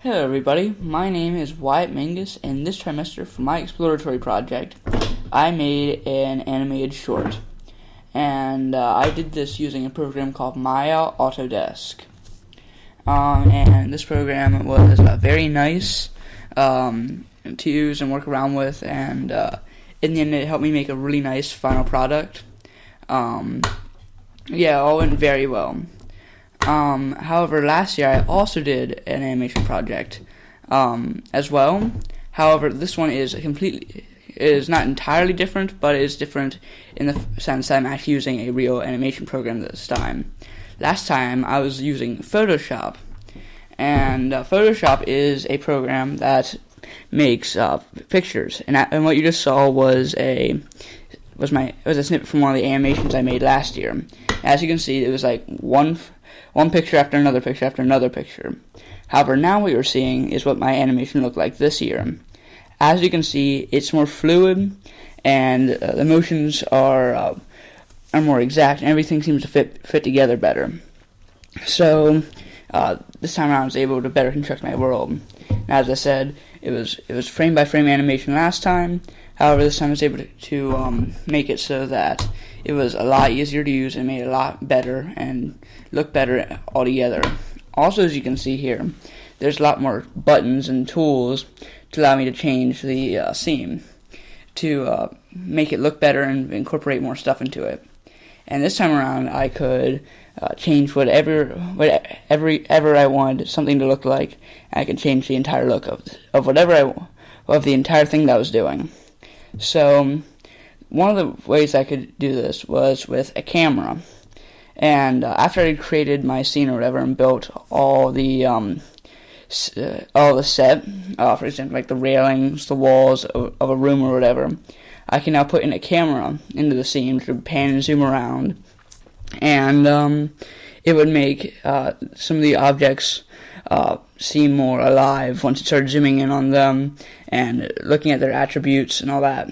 Hello everybody, my name is Wyatt Mangus, and this trimester for my exploratory project, I made an animated short. And I did this using a program called Maya Autodesk. And this program was very nice to use and work around with, and in the end it helped me make a really nice final product. All went very well. However, last year I also did an animation project as well. However, this one is not entirely different, but it is different in the sense that I'm actually using a real animation program this time. Last time I was using Photoshop, and Photoshop is a program that makes pictures. And what you just saw was a snippet from one of the animations I made last year. As you can see, it was like one picture after another picture after another picture. However, now what you're seeing is what my animation looked like this year. As you can see, it's more fluid, and the motions are more exact, and everything seems to fit together better. So this time around I was able to better construct my world. And as I said, it was frame by frame animation last time. However, this time I was able to make it so that it was a lot easier to use and made it a lot better and looked better altogether. Also, as you can see here, there's a lot more buttons and tools to allow me to change the scene to make it look better and incorporate more stuff into it. And this time around, I could change whatever I wanted something to look like. I could change the entire look of the entire thing that I was doing. So one of the ways I could do this was with a camera. And after I created my scene or whatever and built all the set, for example, like the railings, the walls of a room or whatever, I can now put in a camera into the scene to pan and zoom around, and it would make some of the objects seem more alive once it started zooming in on them and looking at their attributes and all that.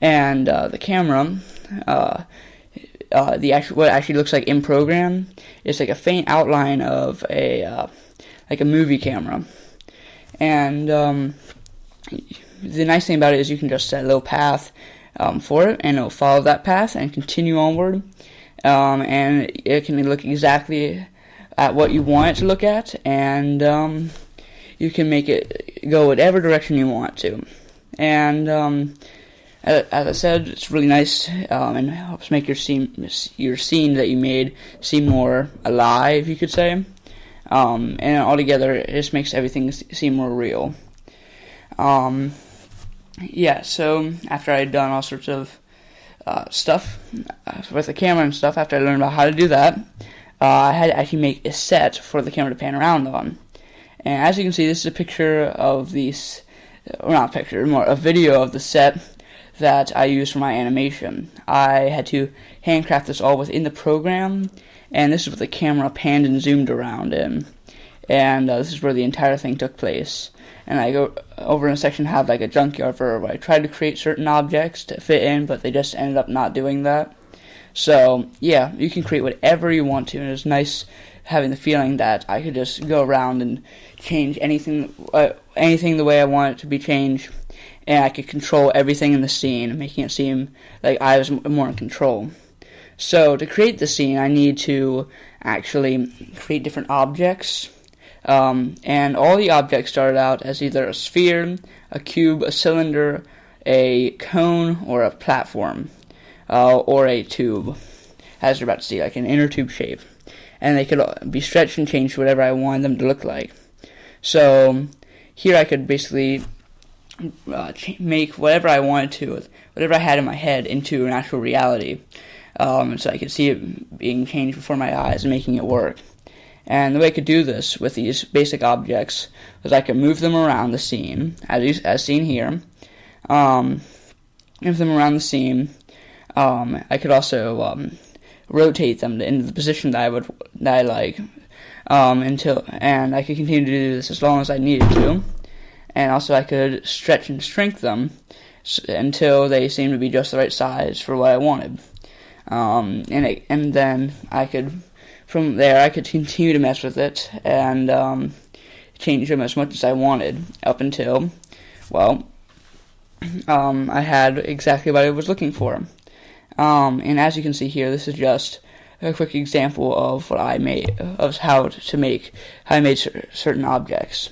And the camera, what it actually looks like in program is like a faint outline of a movie camera. And the nice thing about it is you can just set a little path for it, and it'll follow that path and continue onward. And it can look exactly at what you want it to look at, and you can make it go whatever direction you want to. And as I said, it's really nice and helps make your scene that you made seem more alive, you could say. And altogether, it just makes everything seem more real. So after I had done all sorts of stuff with the camera and stuff, after I learned about how to do that, I had to actually make a set for the camera to pan around on. And as you can see, this is a picture of these, or not a picture, more a video of the set that I used for my animation. I had to handcraft this all within the program, and this is what the camera panned and zoomed around in. And this is where the entire thing took place. And I go over in a section have like a junkyard where I tried to create certain objects to fit in, but they just ended up not doing that. So yeah, you can create whatever you want to, and it's nice having the feeling that I could just go around and change anything the way I want it to be changed, and I could control everything in the scene, making it seem like I was more in control. So to create the scene, I need to actually create different objects, and all the objects started out as either a sphere, a cube, a cylinder, a cone, or a platform, or a tube, as you're about to see, like an inner tube shape. And they could be stretched and changed to whatever I wanted them to look like. So here I could basically make whatever I wanted to, whatever I had in my head, into an actual reality. So I could see it being changed before my eyes and making it work. And the way I could do this with these basic objects was I could move them around the scene, as seen here. Move them around the scene. I could also rotate them into the position that I like, and I could continue to do this as long as I needed to. And also I could stretch and shrink them until they seemed to be just the right size for what I wanted. And then from there I could continue to mess with it and change them as much as I wanted up until, well, I had exactly what I was looking for. And as you can see here, this is just a quick example of what I made, of how I made certain objects.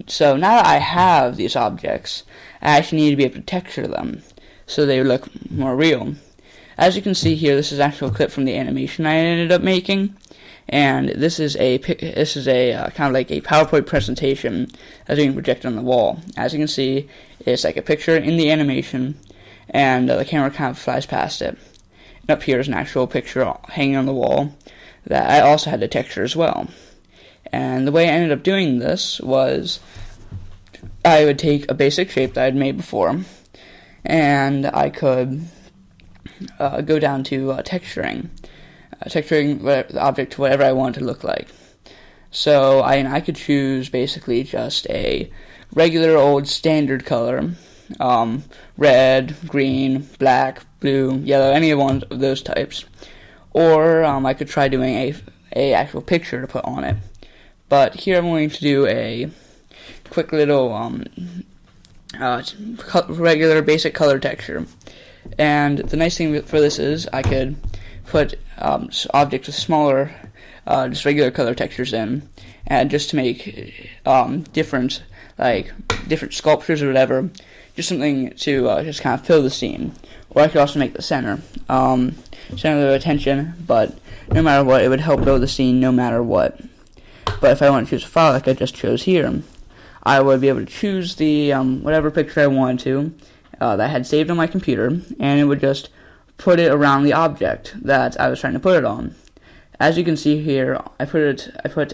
So now that I have these objects, I actually need to be able to texture them so they look more real. As you can see here, this is actually a clip from the animation I ended up making, and this is a kind of like a PowerPoint presentation that's being projected on the wall. As you can see, it's like a picture in the animation, and the camera kind of flies past it. And up here is an actual picture hanging on the wall that I also had to texture as well. And the way I ended up doing this was I would take a basic shape that I'd made before, and I could go down to texturing the object to whatever I want it to look like. So I could choose basically just a regular old standard color, red, green, black, blue, yellow, any one of those types. Or I could try doing a actual picture to put on it. But here I'm going to do a quick little regular basic color texture. And the nice thing for this is I could put objects with smaller, just regular color textures in, and just to make different sculptures or whatever, just something to just kind of fill the scene. Or I could also make the center of attention, but no matter what, it would help build the scene no matter what. But if I want to choose a file like I just chose here, I would be able to choose the whatever picture I wanted to that I had saved on my computer, and it would just put it around the object that I was trying to put it on. As you can see here, I put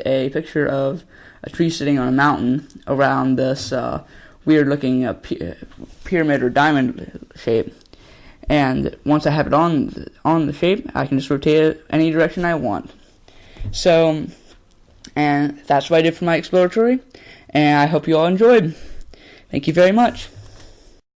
a picture of a tree sitting on a mountain around this weird-looking pyramid or diamond shape. And once I have it on the shape, I can just rotate it any direction I want. So, and that's what I did for my exploratory, and I hope you all enjoyed. Thank you very much.